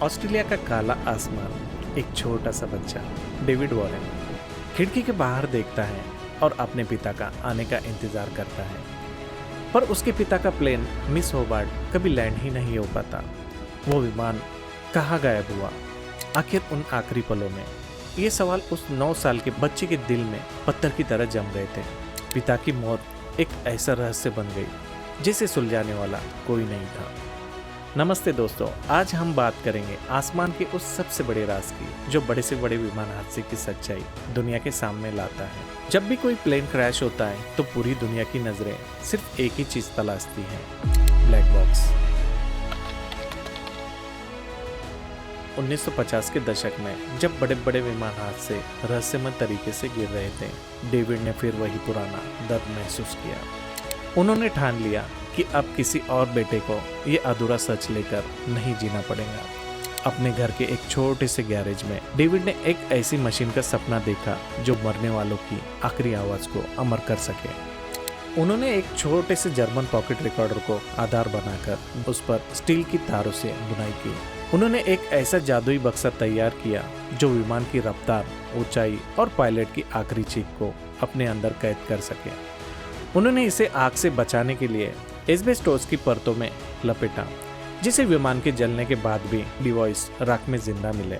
Australia का काला आसमान, एक छोटा सा बच्चा डेविड वॉरेन खिड़की के बाहर देखता है और अपने पिता का आने का इंतजार करता है। पर उसके पिता का प्लेन मिस होबार्ट कभी लैंड ही नहीं हो पाता। वो विमान कहाँ गायब हुआ आखिर उन आखिरी पलों में? ये सवाल उस 9 साल के बच्चे के दिल में पत्थर की तरह जम गए थे। पिता की मौत एक ऐसा रहस्य बन गई जिसे सुलझाने वाला कोई नहीं था। नमस्ते दोस्तों, आज हम बात करेंगे आसमान के उस सबसे बड़े राज की जो बड़े से बड़े विमान हादसे की सच्चाई दुनिया के सामने लाता है। जब भी कोई प्लेन क्रैश होता है तो पूरी दुनिया की नजरें सिर्फ एक ही चीज तलाशती हैं, ब्लैक बॉक्स। 1950 के दशक में जब बड़े बड़े विमान हादसे रहस्यमय तरीके से गिर रहे थे, डेविड ने फिर वही पुराना दर्द महसूस किया। उन्होंने ठान लिया कि अब किसी और बेटे को ये अधूरा सच लेकर नहीं जीना पड़ेगा। अपने घर के एक छोटे से गैरेज में डेविड ने एक ऐसी मशीन का सपना देखा जो मरने वालों की आखिरी आवाज को अमर कर सके। उन्होंने एक छोटे से जर्मन पॉकेट रिकॉर्डर को आधार बनाकर उस पर स्टील की तारों से बुनाई की। उन्होंने एक ऐसा जादुई बक्सा तैयार किया जो विमान की रफ्तार, ऊंचाई और पायलट की आखिरी चीख को अपने अंदर कैद कर सके। उन्होंने इसे आग से बचाने के लिए एस्बेस्टोस की परतों में लपेटा, जिसे विमान के जलने के बाद भी डिवाइस राख में जिंदा मिले।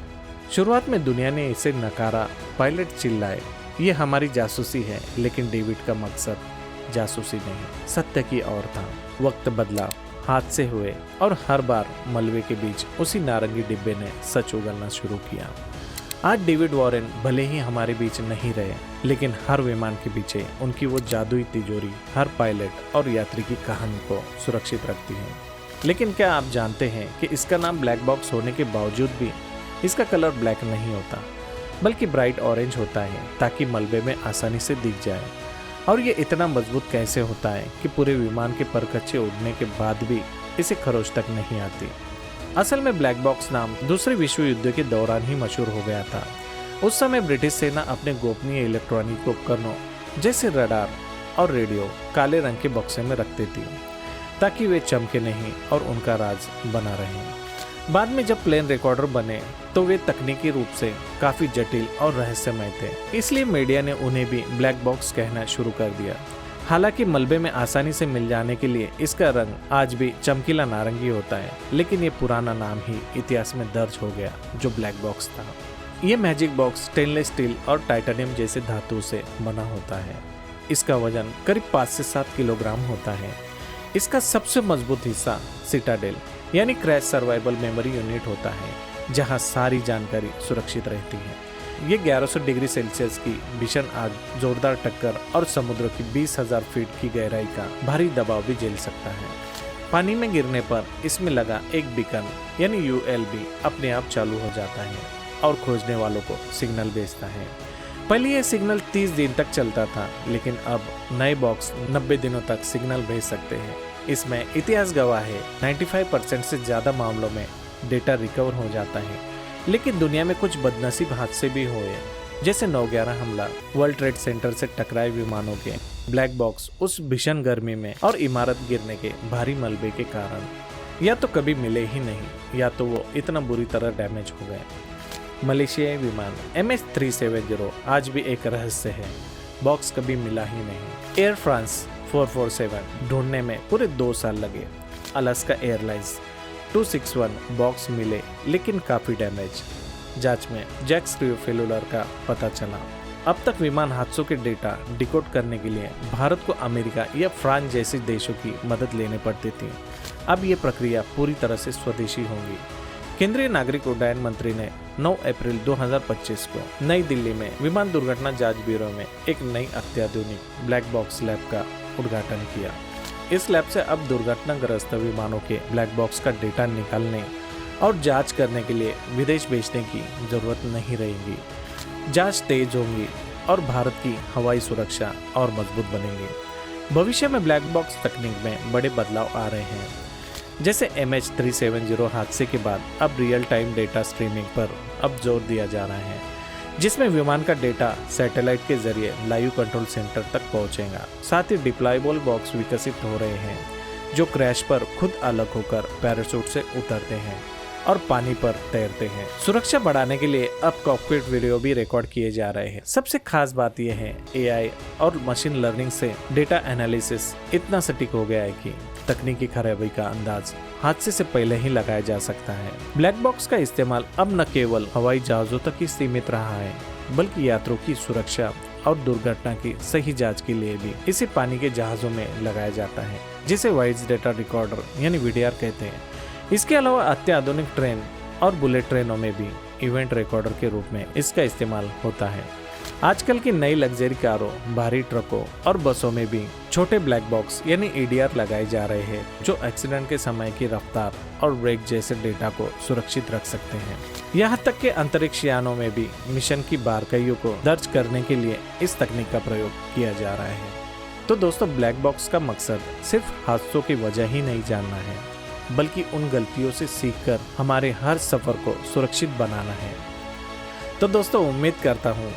शुरुआत में दुनिया ने इसे नकारा, पायलट चिल्लाए, ये हमारी जासूसी है, लेकिन डेविड का मकसद जासूसी नहीं, सत्य की ओर था। वक्त बदला, हादसे हुए और हर बार मलबे के बीच उसी नारंगी डिब्बे ने सच उगलना शुरू किया। आज डेविड वॉरेन भले ही हमारे बीच नहीं रहे, लेकिन हर विमान के पीछे उनकी वो जादुई तिजोरी हर पायलट और यात्री की कहानी को सुरक्षित रखती है। लेकिन क्या आप जानते हैं कि इसका नाम ब्लैक बॉक्स होने के बावजूद भी इसका कलर ब्लैक नहीं होता, बल्कि ब्राइट ऑरेंज होता है ताकि मलबे में आसानी से दिख जाए। और ये इतना मजबूत कैसे होता है कि पूरे विमान के परखच्चे उड़ने के बाद भी इसे खरोच तक नहीं आती। असल में ब्लैक बॉक्स नाम दूसरे विश्व युद्ध के दौरान ही मशहूर हो गया था। उस समय ब्रिटिश सेना अपने गोपनीय इलेक्ट्रॉनिक उपकरणों जैसे रडार और रेडियो काले रंग के बक्से में रखती थी ताकि वे चमके नहीं और उनका राज बना रहे। बाद में जब प्लेन रिकॉर्डर बने तो वे तकनीकी रूप से काफी जटिल और रहस्यमय थे, इसलिए मीडिया ने उन्हें भी ब्लैक बॉक्स कहना शुरू कर दिया। हालांकि मलबे में आसानी से मिल जाने के लिए इसका रंग आज भी चमकीला नारंगी होता है, लेकिन ये पुराना नाम ही इतिहास में दर्ज हो गया जो ब्लैक बॉक्स था। ये मैजिक बॉक्स स्टेनलेस स्टील और टाइटेनियम जैसे धातु से बना होता है। इसका वजन करीब 5 से 7 किलोग्राम होता है। इसका सबसे मजबूत हिस्सा सिटाडेल यानी क्रैश सर्वाइवल मेमोरी यूनिट होता है, जहाँ सारी जानकारी सुरक्षित रहती है। ये 1100 डिग्री सेल्सियस की भीषण आग, जोरदार टक्कर और समुद्र की 20,000 फीट की गहराई का भारी दबाव भी झेल सकता है। पानी में गिरने पर इसमें लगा एक बीकन यानी यूएलबी अपने आप चालू हो जाता है और खोजने वालों को सिग्नल भेजता है। पहले यह सिग्नल 30 दिन तक चलता था, लेकिन अब नए बॉक्स 90 दिनों तक सिग्नल भेज सकते हैं। इसमें इतिहास गवाह है 95% से ज्यादा मामलों में डेटा रिकवर हो जाता है। लेकिन दुनिया में कुछ बदनसीब हादसे भी हुए, जैसे 9/11 हमला, वर्ल्ड ट्रेड सेंटर से टकराए विमानों के ब्लैक बॉक्स उस भीषण गर्मी में और इमारत गिरने के भारी मलबे के कारण या तो कभी मिले ही नहीं या तो वो इतना बुरी तरह डैमेज हो गए। मलेशियाई विमान MH370 आज भी एक रहस्य है, बॉक्स कभी मिला ही नहीं। एयर फ्रांस 447 ढूंढने में पूरे 2 साल लगे। अलास्का एयरलाइंस 261 बॉक्स मिले, लेकिन काफी डैमेज। जांच में जैक स्क्रू फेलुलर का पता चला। अब तक विमान हादसों के डेटा डिकोड करने के लिए भारत को अमेरिका या फ्रांस जैसे देशों की मदद लेने पड़ती थी। अब ये प्रक्रिया पूरी तरह से स्वदेशी होगी। केंद्रीय नागरिक उड्डयन मंत्री ने 9 अप्रैल 2025 को नई दिल्ली में विमान दुर्घटना जांच ब्यूरो में एक नई अत्याधुनिक ब्लैक बॉक्स लैब का उद्घाटन किया। इस लैब से अब दुर्घटनाग्रस्त विमानों के ब्लैक बॉक्स का डेटा निकालने और जांच करने के लिए विदेश भेजने की जरूरत नहीं रहेगी। जांच तेज होंगी और भारत की हवाई सुरक्षा और मजबूत बनेगी। भविष्य में ब्लैक बॉक्स तकनीक में बड़े बदलाव आ रहे हैं, जैसे MH370 हादसे के बाद अब रियल टाइम डेटा स्ट्रीमिंग पर अब जोर दिया जा रहा है, जिसमें विमान का डेटा सैटेलाइट के जरिए लाइव कंट्रोल सेंटर तक पहुंचेगा। साथ ही डिप्लॉयबल बॉक्स विकसित हो रहे हैं जो क्रैश पर खुद अलग होकर पैराशूट से उतरते हैं। और पानी पर तैरते हैं। सुरक्षा बढ़ाने के लिए अब कॉकपिट वीडियो भी रिकॉर्ड किए जा रहे हैं। सबसे खास बात यह है AI और मशीन लर्निंग से डेटा एनालिसिस इतना सटीक हो गया है कि तकनीकी खराबी का अंदाज हादसे से पहले ही लगाया जा सकता है। ब्लैक बॉक्स का इस्तेमाल अब न केवल हवाई जहाजों तक ही सीमित रहा है, बल्कि यात्रियों की सुरक्षा और दुर्घटना की सही जांच के लिए भी इसे पानी के जहाजों में लगाया जाता है, जिसे वॉइस डेटा रिकॉर्डर यानी VDR कहते हैं। इसके अलावा अत्याधुनिक ट्रेन और बुलेट ट्रेनों में भी इवेंट रिकॉर्डर के रूप में इसका इस्तेमाल होता है। आजकल की नई लग्जरी कारों, भारी ट्रकों और बसों में भी छोटे ब्लैक बॉक्स यानी EDR लगाए जा रहे हैं, जो एक्सीडेंट के समय की रफ्तार और ब्रेक जैसे डेटा को सुरक्षित रख सकते हैं। यहाँ तक कि अंतरिक्ष यानों में भी मिशन की बारीकियों को दर्ज करने के लिए इस तकनीक का प्रयोग किया जा रहा है। तो दोस्तों, ब्लैक बॉक्स का मकसद सिर्फ हादसों की वजह ही नहीं जानना है, बल्कि उन गलतियों से सीखकर हमारे हर सफर को सुरक्षित बनाना है। तो दोस्तों, उम्मीद करता हूँ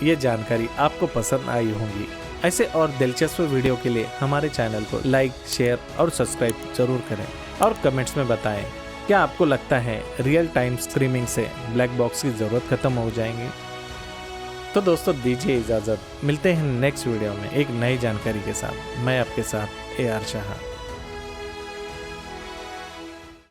ये जानकारी आपको पसंद आई होगी। ऐसे और दिलचस्प वीडियो के लिए हमारे चैनल को लाइक, शेयर और सब्सक्राइब जरूर करें और कमेंट्स में बताएं, क्या आपको लगता है रियल टाइम स्ट्रीमिंग से ब्लैक बॉक्स की ज़रूरत खत्म हो जाएंगी? तो दोस्तों, दीजिए इजाज़त, मिलते हैं नेक्स्ट वीडियो में एक नई जानकारी के साथ। मैं आपके साथ AR शाह।